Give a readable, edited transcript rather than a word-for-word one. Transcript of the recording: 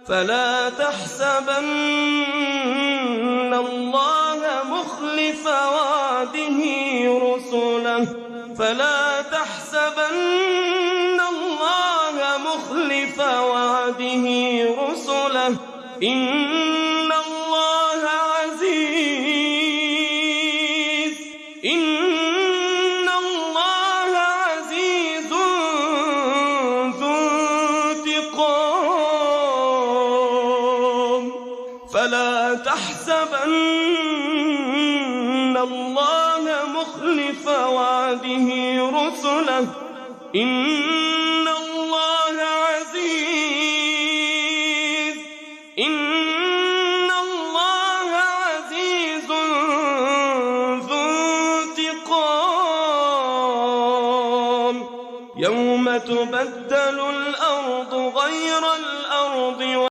فلا تحسبن الله مخلف وعده رسله فلا تحسبن الله مخلف وعده رسله إن الله عزيز ذو انتقام فلا تحسبن الله مخلف وعده رسله إن الله عزيز ذو انتقام يوم تبدل الأرض غير الأرض